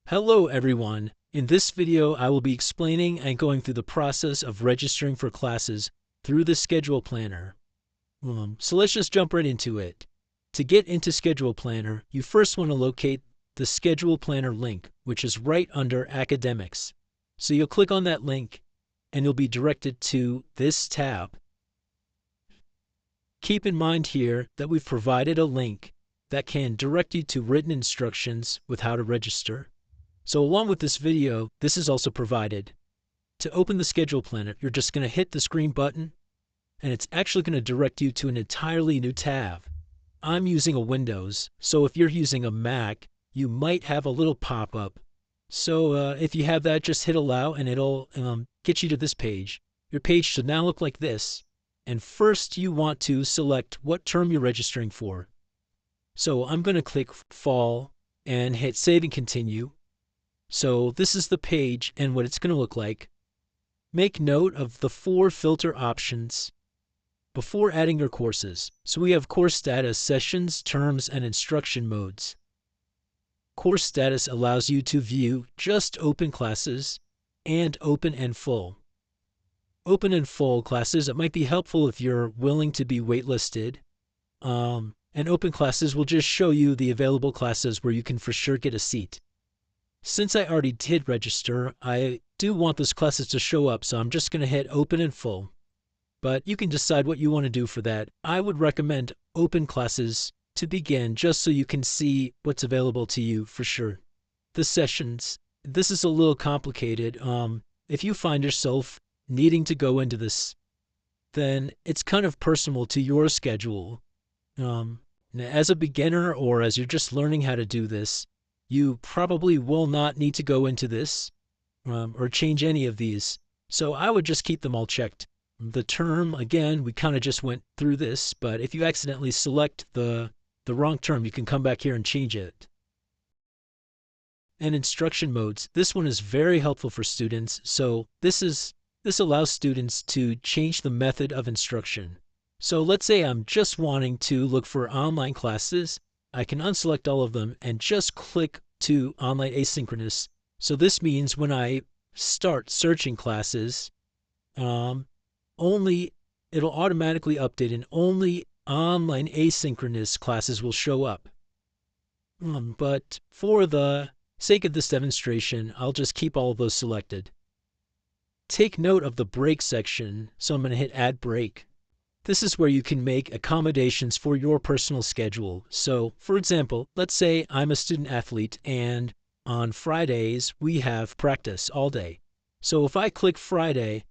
Hello everyone. In this video, I will be explaining and going through the process of registering for classes through the Schedule Planner. So let's just jump right into it. To get into Schedule Planner, you first want to locate the Schedule Planner link, which is right under Academics. So you'll click on that link and you'll be directed to this tab. Keep in mind here that we've provided a link that can direct you to written instructions with how to register. So along with this video, this is also provided. To open the Schedule Planner, you're just going to hit this green button, and it's actually going to direct you to an entirely new tab. I'm using a Windows, so if you're using a Mac, you might have a little pop-up. So if you have that, just hit allow, and it'll get you to this page. Your page should now look like this. And first, you want to select what term you're registering for. So I'm going to click Fall and hit Save and Continue. So this is the page and what it's going to look like. Make note of the 4 filter options before adding your courses. So we have course status, sessions, terms, and instruction modes. Course status allows you to view just open classes and open and full. Open and full classes, it might be helpful if you're willing to be waitlisted. And open classes will just show you the available classes where you can for sure get a seat. Since I already did register, I do want those classes to show up, so I'm just going to hit open and full. But you can decide what you want to do for that. I would recommend open classes to begin just so you can see what's available to you for sure. The sessions, this is a little complicated. If you find yourself needing to go into this, then it's kind of personal to your schedule. As a beginner or as you're just learning how to do this, you probably will not need to go into this or change any of these. So I would just keep them all checked. The term, again, we kind of just went through this, but if you accidentally select the wrong term, you can come back here and change it. And instruction modes. This one is very helpful for students. So this allows students to change the method of instruction. So let's say I'm just wanting to look for online classes. I can unselect all of them and just click to online asynchronous. So this means when I start searching classes, it'll automatically update and only online asynchronous classes will show up. But for the sake of this demonstration, I'll just keep all of those selected. Take note of the break section, so I'm going to hit Add Break. This is where you can make accommodations for your personal schedule. So, for example, let's say I'm a student athlete and on Fridays we have practice all day. So if I click Friday,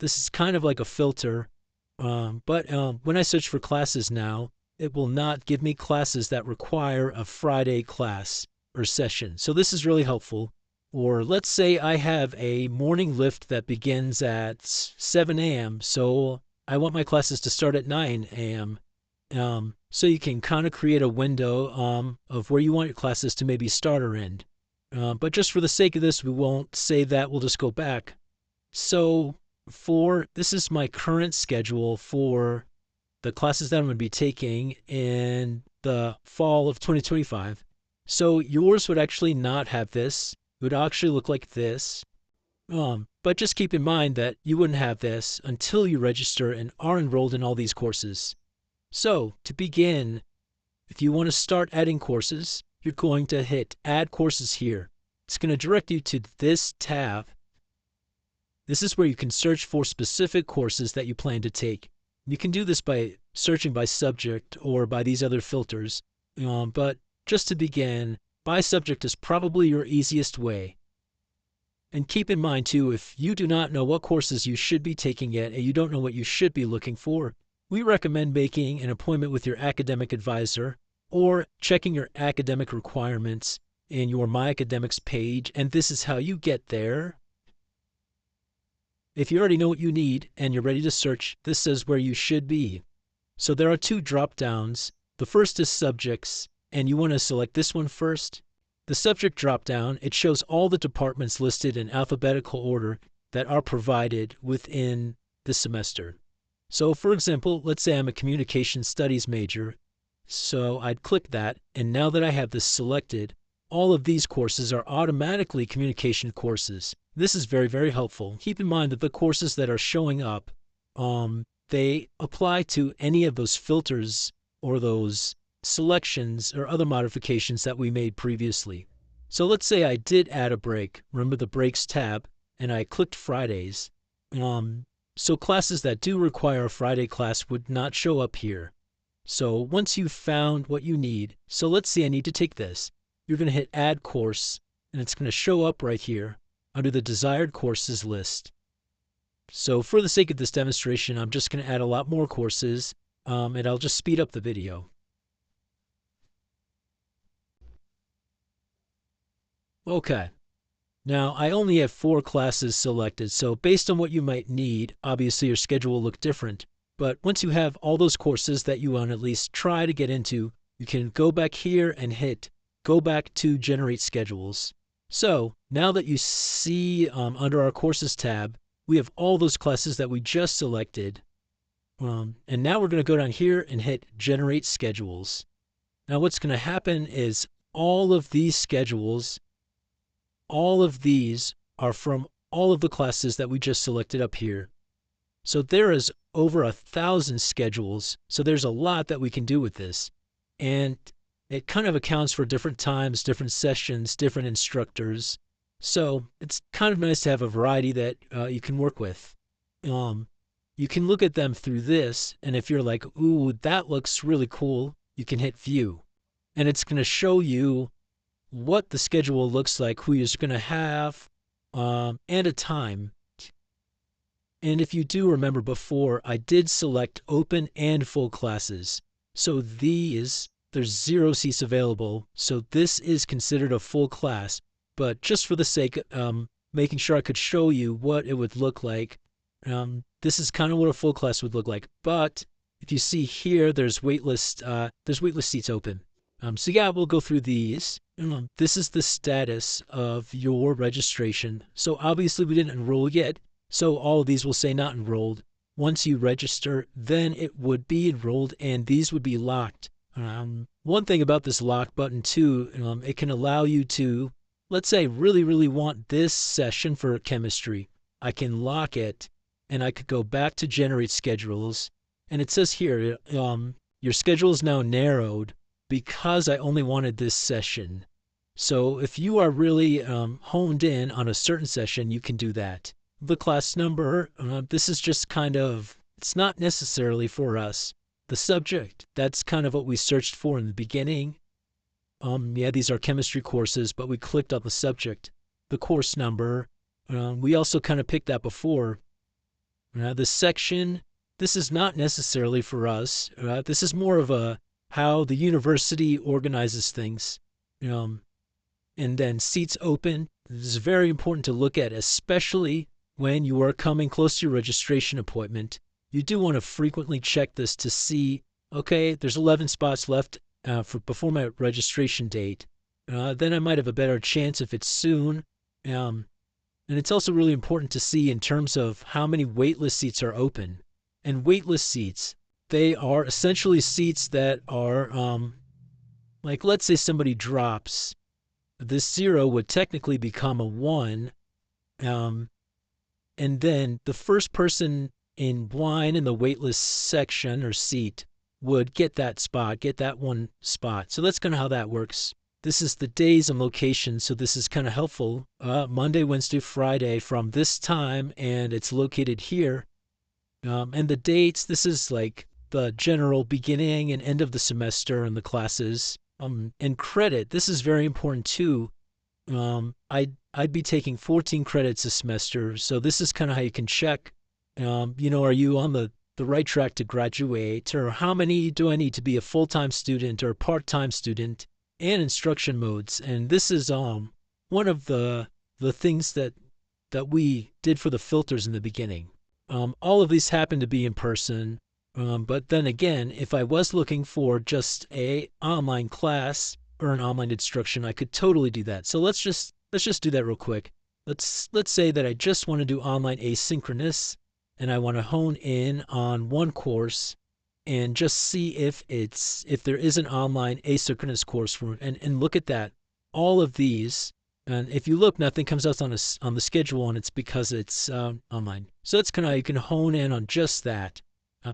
this is kind of like a filter, but when I search for classes now, it will not give me classes that require a Friday class or session. So this is really helpful. Or let's say I have a morning lift that begins at 7 a.m. So I want my classes to start at 9 a.m. So you can kind of create a window of where you want your classes to maybe start or end. But just for the sake of this, we won't say that. We'll just go back. So this is my current schedule for the classes that I'm going to be taking in the fall of 2025. So yours would actually not have this. It would actually look like this. But just keep in mind that you wouldn't have this until you register and are enrolled in all these courses. So, to begin, if you want to start adding courses, you're going to hit Add Courses here. It's going to direct you to this tab. This is where you can search for specific courses that you plan to take. You can do this by searching by subject or by these other filters. But just to begin, by subject is probably your easiest way. And keep in mind, too, if you do not know what courses you should be taking yet and you don't know what you should be looking for, we recommend making an appointment with your academic advisor or checking your academic requirements in your My Academics page, and this is how you get there. If you already know what you need and you're ready to search, this says where you should be. So there are 2 drop-downs. The first is Subjects, and you want to select this one first. The subject drop-down, it shows all the departments listed in alphabetical order that are provided within the semester. So for example, let's say I'm a communication studies major. So I'd click that, and now that I have this selected, all of these courses are automatically communication courses. This is very, very helpful. Keep in mind that the courses that are showing up, they apply to any of those filters or those selections or other modifications that we made previously. So let's say I did add a break. Remember the breaks tab, and I clicked Fridays. So classes that do require a Friday class would not show up here. So once you've found what you need, so let's say I need to take this. You're going to hit Add Course, and it's going to show up right here under the desired courses list. So for the sake of this demonstration, I'm just going to add a lot more courses, and I'll just speed up the video. Okay. Now, I only have 4 classes selected, so based on what you might need, obviously your schedule will look different. But once you have all those courses that you want to at least try to get into, you can go back here and hit Go Back to Generate Schedules. So now that you see under our Courses tab, we have all those classes that we just selected. And now we're going to go down here and hit Generate Schedules. Now what's going to happen is all of these schedules, all of these are from all of the classes that we just selected up here. So there is over 1,000 schedules, so there's a lot that we can do with this. And it kind of accounts for different times, different sessions, different instructors. So it's kind of nice to have a variety that you can work with. You can look at them through this, and if you're like, ooh, that looks really cool, you can hit View. And it's going to show you what the schedule looks like, who you're going to have, and a time. And if you do remember before, I did select open and full classes. So there's 0 seats available. So this is considered a full class. But just for the sake of making sure I could show you what it would look like, this is kind of what a full class would look like. But if you see here, there's waitlist seats open. So yeah, we'll go through these. This is the status of your registration. So obviously we didn't enroll yet. So all of these will say not enrolled. Once you register, then it would be enrolled and these would be locked. One thing about this lock button too, it can allow you to, let's say, really want this session for chemistry. I can lock it and I could go back to generate schedules. And it says here, your schedule is now narrowed because I only wanted this session. So if you are really honed in on a certain session, you can do that. The class number, this is just kind of, it's not necessarily for us. The subject, that's kind of what we searched for in the beginning. Yeah, these are chemistry courses, but we clicked on the subject. The course number, we also kind of picked that before. The section, this is not necessarily for us. This is more of how the university organizes things. And then seats open. This is very important to look at, especially when you are coming close to your registration appointment. You do want to frequently check this to see, okay, there's 11 spots left before my registration date. Then I might have a better chance if it's soon. And it's also really important to see in terms of how many waitlist seats are open. And waitlist seats, they are essentially seats that are, like let's say somebody drops. This 0 would technically become a 1. And then the first person in line in the waitlist section or seat would get that spot, get that one spot. So that's kind of how that works. This is the days and locations, so this is kind of helpful. Monday, Wednesday, Friday from this time, and it's located here. And the dates, this is like the general beginning and end of the semester and the classes. And credit, this is very important too. I'd be taking 14 credits a semester, so this is kind of how you can check, are you on the right track to graduate, or how many do I need to be a full-time student or part-time student, and instruction modes. And this is one of the things that we did for the filters in the beginning. All of these happen to be in person, but then again, if I was looking for just a online class or an online instruction, I could totally do that. So let's just do that real quick. Let's say that I just want to do online asynchronous, and I want to hone in on one course and just see if there is an online asynchronous course for it, and look at that. all of these. And if you look, nothing comes out on the schedule, and it's because it's online. So that's kind of how you can hone in on just that.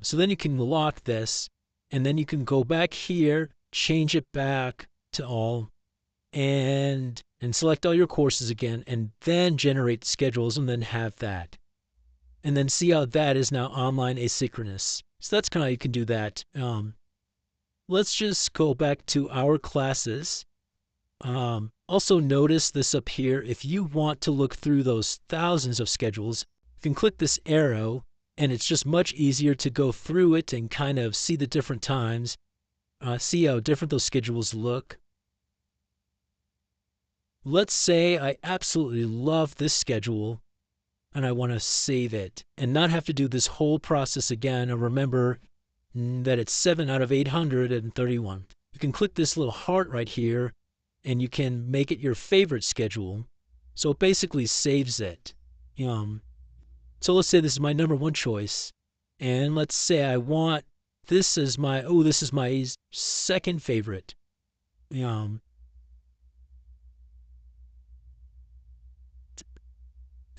So then you can lock this, and then you can go back here, change it back to all, and select all your courses again, and then generate schedules, and then have that. And then see how that is now online asynchronous. So that's kind of how you can do that. Let's just go back to our classes. Also notice this up here. If you want to look through those thousands of schedules, you can click this arrow, and it's just much easier to go through it and kind of see the different times, see how different those schedules look. Let's say I absolutely love this schedule, and I want to save it and not have to do this whole process again, and remember that it's 7 out of 831. You can click this little heart right here, and you can make it your favorite schedule. So it basically saves it. So let's say this is my number one choice, and let's say I want this as my second favorite.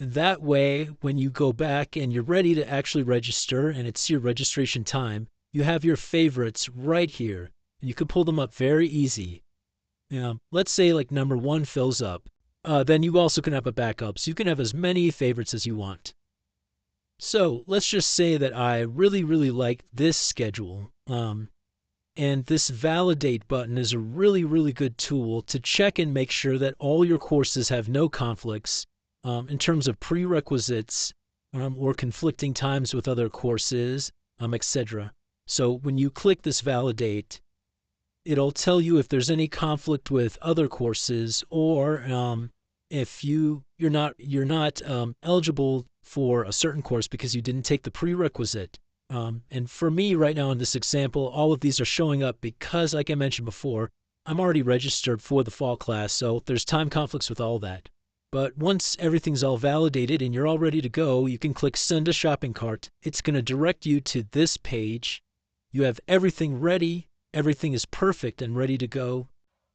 That way, when you go back and you're ready to actually register and it's your registration time, you have your favorites right here, and you can pull them up very easy. Let's say like number one fills up. Then you also can have a backup, so you can have as many favorites as you want. So let's just say that I really, really like this schedule. And this validate button is a really, really good tool to check and make sure that all your courses have no conflicts in terms of prerequisites or conflicting times with other courses, etc. So when you click this validate, it'll tell you if there's any conflict with other courses, or if you're not eligible for a certain course because you didn't take the prerequisite. And for me right now in this example, all of these are showing up because, like I mentioned before, I'm already registered for the fall class, so there's time conflicts with all that. But once everything's all validated and you're all ready to go, you can click Send to Shopping Cart. It's going to direct you to this page. You have everything ready. Everything is perfect and ready to go.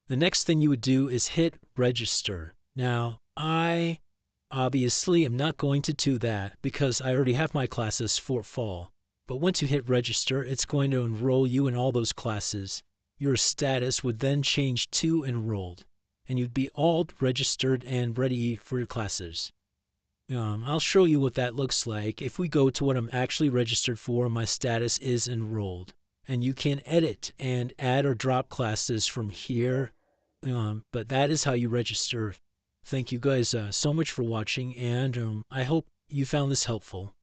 The next thing you would do is hit Register. Now, I obviously am not going to do that because I already have my classes for fall. But once you hit Register, it's going to enroll you in all those classes. Your status would then change to Enrolled, and you'd be all registered and ready for your classes. I'll show you what that looks like. If we go to what I'm actually registered for, my status is Enrolled. And you can edit and add or drop classes from here. But that is how you register. Thank you guys so much for watching, and I hope you found this helpful.